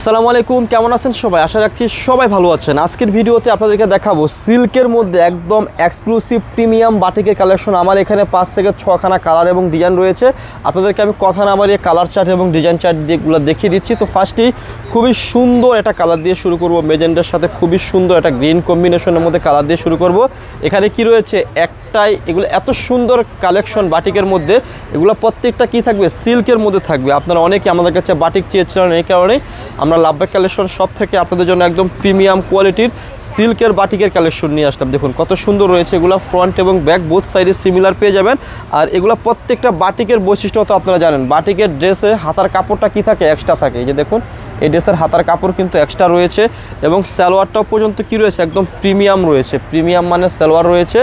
আসসালামু আলাইকুম, কেমন আছেন সবাই? আশা রাখছি সবাই ভালো আছেন। আজকের ভিডিওতে আপনাদেরকে দেখাবো সিল্কের মধ্যে একদম এক্সক্লুসিভ প্রিমিয়াম বাটিকের কালেকশন। আমার এখানে 5 থেকে 6খানা কালার এবং ডিজাইন রয়েছে। আপনাদেরকে আমি কথা না বাড়িয়ে কালার চার্ট এবং ডিজাইন চার্ট দিয়েগুলো দেখিয়ে দিচ্ছি। তো ফার্স্টেই খুবই সুন্দর একটা কালার দিয়ে শুরু করব, মেজেন্ডার সাথে খুবই সুন্দর একটা গ্রিন কম্বিনেশনের মধ্যে কালার দিয়ে শুরু করব। এখানে কি রয়েছে, একটাই এগুলো এত সুন্দর কালেকশন বাটিকের মধ্যে, এগুলো প্রত্যেকটা কি থাকবে, সিল্কের মধ্যে থাকবে। আপনারা অনেকে আমাদের কাছে বাটিক চেয়েছিলেন, এই কারণেই আমরা লাভবাই কালেকশন সব থেকে আপনাদের জন্য একদম প্রিমিয়াম কোয়ালিটির সিল্কের বাটিকের কালেকশন নিয়ে আসলাম। দেখুন কত সুন্দর রয়েছে এগুলো, ফ্রন্ট এবং ব্যাক বোথ সাইডে সিমিলার পেয়ে যাবেন। আর এগুলো প্রত্যেকটা বাটিকের বৈশিষ্ট্য তো আপনারা জানেন, বাটিকের ড্রেসে হাতার কাপড়টা কি থাকে, এক্সট্রা থাকে। এই যে দেখুন, এই ড্রেসের হাতার কাপড় কিন্তু এক্সট্রা রয়েছে এবং সালোয়ারটাও পর্যন্ত কি রয়েছে, একদম প্রিমিয়াম রয়েছে। প্রিমিয়াম মানে সালোয়ার রয়েছে,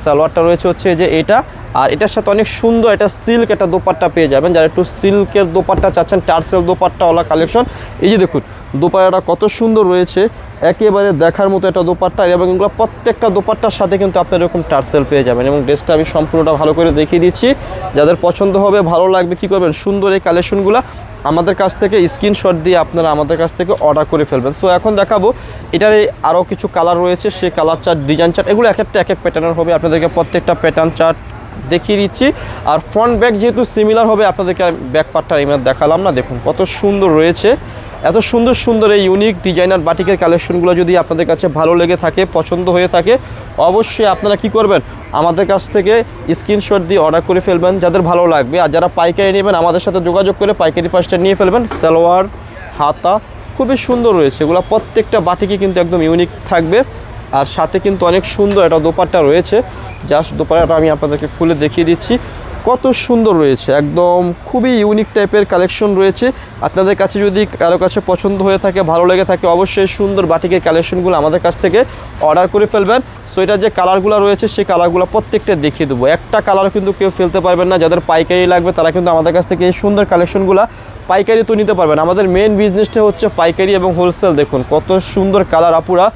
সালোয়ারটা রয়েছে হচ্ছে যে এটা। আর এটার সাথে অনেক সুন্দর এটা সিল্ক একটা দোপাট্টা পেয়ে যাবেন। যারা একটু সিল্কের দোপাট্টা চাচ্ছেন, টার্সেল দোপাট্টাওয়ালা কালেকশন। এই যে দেখুন দোপাট্টাটা কত সুন্দর রয়েছে, একেবারে দেখার মতো একটা দোপাট্টা। এবং এগুলো প্রত্যেকটা দোপাট্টার সাথে কিন্তু আপনার এরকম টার্সেল পেয়ে যাবেন। এবং ড্রেসটা আমি সম্পূর্ণটা ভালো করে দেখিয়ে দিচ্ছি, যাদের পছন্দ হবে, ভালো লাগবে, কি করবেন, সুন্দর এই কালেকশনগুলো আমাদের কাছ থেকে স্ক্রিনশট দিয়ে আপনারা আমাদের কাছ থেকে অর্ডার করে ফেলবেন। সো এখন দেখাবো এটার আরও কিছু কালার রয়েছে, সেই কালার চার্ট, ডিজাইন চার্ট, এগুলো এক একটা এক এক প্যাটার্নের হবে। আপনাদেরকে প্রত্যেকটা প্যাটার্ন চার্ট দেখিয়ে দিচ্ছি। আর ফ্রন্ট ব্যাক যেহেতু সিমিলার হবে, আপনাদেরকে ব্যাক পার্টটা এমনি দেখালাম না। দেখুন কত সুন্দর রয়েছে, এত সুন্দর সুন্দর এই ইউনিক ডিজাইনার বাটিকের কালেকশনগুলো যদি আপনাদের কাছে ভালো লেগে থাকে, পছন্দ হয়ে থাকে, অবশ্যই আপনারা কি করবেন, আমাদের কাছ থেকে স্ক্রিনশট দিয়ে অর্ডার করে ফেলবেন যাদের ভালো লাগবে। আর যারা পাইকারি নেবেন, আমাদের সাথে যোগাযোগ করে পাইকারি প্রাইসটা নিয়ে ফেলবেন। সালোয়ার, হাতা খুবই সুন্দর রয়েছে, এগুলো প্রত্যেকটা বাটিকে কিন্তু একদম ইউনিক থাকবে। আর সাথে কিন্তু অনেক সুন্দর একটা দোপাট্টা রয়েছে। জাস্ট দোপাট্টাটা আমি আপনাদেরকে খুলে দেখিয়ে দিচ্ছি, কত সুন্দর রয়েছে, একদম খুবই ইউনিক টাইপের কালেকশন রয়েছে। আপনাদের কাছে যদি কারো কাছে পছন্দ হয়ে থাকে, ভালো লেগে থাকে, অবশ্যই সুন্দর বাটিকের কালেকশনগুলো আমাদের কাছ থেকে অর্ডার করে ফেলবেন। সো এটার যে কালারগুলো রয়েছে, সেই কালারগুলো প্রত্যেকটা দেখিয়ে দেবো। একটা কালারও কিন্তু কেউ ফেলতে পারবেন না। যাদের পাইকারি লাগবে তারা কিন্তু আমাদের কাছ থেকে এই সুন্দর কালেকশনগুলো পাইকারি তো নিতে পারবেন। আমাদের মেন বিজনেসটা হচ্ছে পাইকারি এবং হোলসেল। দেখুন কত সুন্দর কালার, আপুরা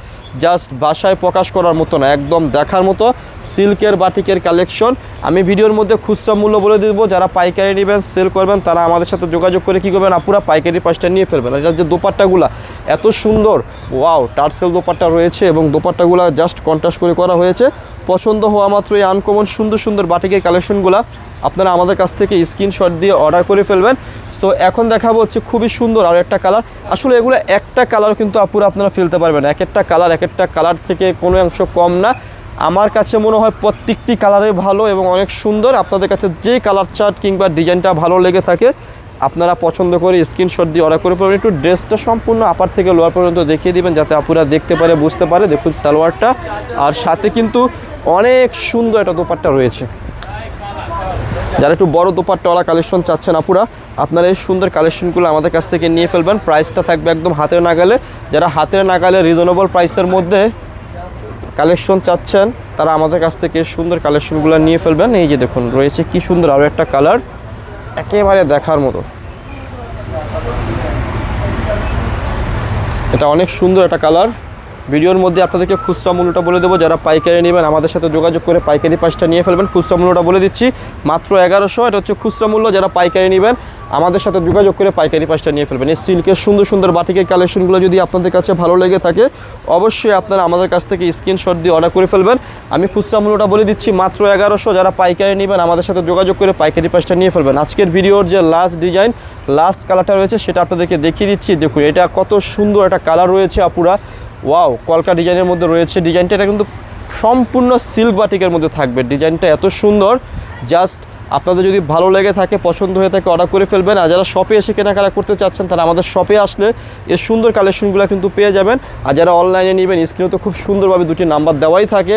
জাস্ট ভাষায় প্রকাশ করার মতো না, একদম দেখার মতো সিল্কের বাটিকের কালেকশন। আমি ভিডিওর মধ্যে খুচরা মূল্য বলে দেবো, যারা পাইকারি নেবেন, সেল করবেন, তারা আমাদের সাথে যোগাযোগ করে কী করবেন, আপুরা পাইকারি প্রাইসটা নিয়ে ফেলবেন। এটার যে দোপাট্টাগুলো এত সুন্দর, ওয়াও, টার্সেল দোপাট্টা রয়েছে এবং দোপাট্টাগুলো জাস্ট কন্ট্রাস্ট করে করা হয়েছে। পছন্দ হওয়া মাত্র এই আনকমন সুন্দর সুন্দর বাটিকের কালেকশনগুলো আপনারা আমাদের কাছ থেকে স্ক্রিনশট দিয়ে অর্ডার করে ফেলবেন। সো এখন দেখাবো হচ্ছে খুবই সুন্দর আর একটা কালার। আসলে এগুলো একটা কালার কিন্তু আপুরা আপনারা ফেলতে পারবেন, এক একটা কালার থেকে কোনো অংশ কম না। আমার কাছে মনে হয় প্রত্যেকটি কালারে ভালো এবং অনেক সুন্দর। আপনাদের কাছে যে কালার চার্ট কিংবা ডিজাইনটা ভালো লেগে থাকে, আপনারা পছন্দ করে স্ক্রিনশট দিয়ে অর্ডার করে পাবেন। একটু ড্রেসটা সম্পূর্ণ আপার থেকে লোয়ার পর্যন্ত দেখিয়ে দিবেন, যাতে আপুরা দেখতে পারে, বুঝতে পারে। দেখুন সালোয়ারটা, আর সাথে কিন্তু অনেক সুন্দর একটা দোপাট্টা রয়েছে। যারা একটু বড় দোপাট্টাওয়ালা কালেকশন চাচ্ছেন আপুরা, আপনারা এই সুন্দর কালেকশনগুলো আমাদের কাছ থেকে নিয়ে ফেলবেন। প্রাইসটা থাকবে একদম হাতের নাগালে। যারা হাতের নাগালে রিজনেবল প্রাইসের মধ্যে কালেকশন চাচ্ছেন, তারা আমাদের কাছ থেকে সুন্দর কালেকশনগুলো নিয়ে ফেলবেন। এই যে দেখুন রয়েছে কি সুন্দর আরও একটা কালার, একেবারে দেখার মতো। এটা অনেক সুন্দর একটা কালার। ভিডিওর মধ্যে আপনাদেরকে খুচরা মূল্যটা বলে দেবো, যারা পাইকারি নেবেন আমাদের সাথে যোগাযোগ করে পাইকারি প্রাইসটা নিয়ে ফেলবেন। খুচরা মূল্যটা বলে দিচ্ছি, মাত্র 1100। এটা হচ্ছে খুচরা মূল্য। যারা পাইকারি নেবেন আমাদের সাথে যোগাযোগ করে পাইকারি প্রাইসটা নিয়ে ফেলবেন। এই সিল্কের সুন্দর সুন্দর বাটিকের কালেকশনগুলো যদি আপনাদের কাছে ভালো লেগে থাকে, অবশ্যই আপনারা আমাদের কাছ থেকে স্ক্রিনশট দিয়ে অর্ডার করে ফেলবেন। আমি খুচরা মূল্যটা বলে দিচ্ছি, মাত্র 1100। যারা পাইকারি নেবেন আমাদের সাথে যোগাযোগ করে পাইকারি প্রাইসটা নিয়ে ফেলবেন। আজকের ভিডিওর যে লাস্ট ডিজাইন, লাস্ট কালারটা রয়েছে, সেটা আপনাদেরকে দেখিয়ে দিচ্ছি। দেখুন এটা কত সুন্দর একটা কালার রয়েছে আপুরা, ওয়াও, কলকা ডিজাইনের মধ্যে রয়েছে। ডিজাইনটা এটা কিন্তু সম্পূর্ণ সিল্ক বাটিকের মধ্যে থাকবে। ডিজাইনটা এত সুন্দর, জাস্ট আপনাদের যদি ভালো লেগে থাকে, পছন্দ হয়ে থাকে, অর্ডার করে ফেলবেন। আর যারা শপে এসে কেনাকাটা করতে চাচ্ছেন, তারা আমাদের শপে আসলে এই সুন্দর কালেকশনগুলো কিন্তু পেয়ে যাবেন। আর যারা অনলাইনে নেবেন, স্ক্রিনে তো খুব সুন্দরভাবে দুটি নাম্বার দেওয়াই থাকে,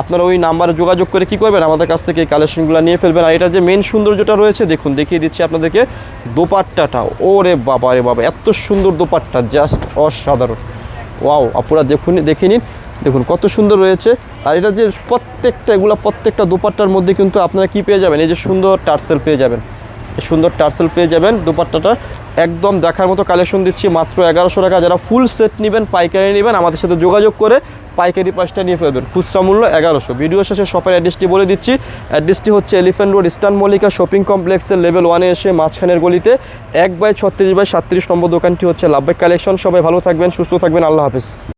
আপনারা ওই নাম্বারে যোগাযোগ করে কী করবেন, আমাদের কাছ থেকে এই কালেকশনগুলো নিয়ে ফেলবেন। আর এটা যে মেন সৌন্দর্যটা রয়েছে, দেখুন দেখিয়ে দিচ্ছি আপনাদেরকে দোপাট্টাটা। ওরে বাবা রে বাবা, এত সুন্দর দোপাট্টা, জাস্ট অসাধারণ। ওয়াও, আপুরা দেখে নিন, দেখুন কত সুন্দর রয়েছে। আর এটা যে প্রত্যেকটা দোপাট্টার মধ্যে কিন্তু আপনারা কি পেয়ে যাবেন, এই যে সুন্দর টার্সেল পেয়ে যাবেন, এই সুন্দর টার্সেল পেয়ে যাবেন। দোপাট্টাটা একদম দেখার মতো কালেকশন দিচ্ছি, মাত্র 1100 টাকা। যারা ফুল সেট নেবেন, পাইকারি নেবেন, আমাদের সাথে যোগাযোগ করে পাইকারি প্রাইসটা নিয়ে ফেলবেন। খুচরা মূল্য 1100। ভিডিও শেষে শপের অ্যাড্রেসটি বলে দিচ্ছি। অ্যাড্রেসটি হচ্ছে elephant road eastern Mallika shopping কমপ্লেক্সের লেভেল 1-এ এসে মাঝখানের গলিতে 1/36/37 নম্বর দোকানটি হচ্ছে লাভবাই কালেকশন। সবাই ভালো থাকবেন, সুস্থ থাকবেন, আল্লাহ হাফেজ।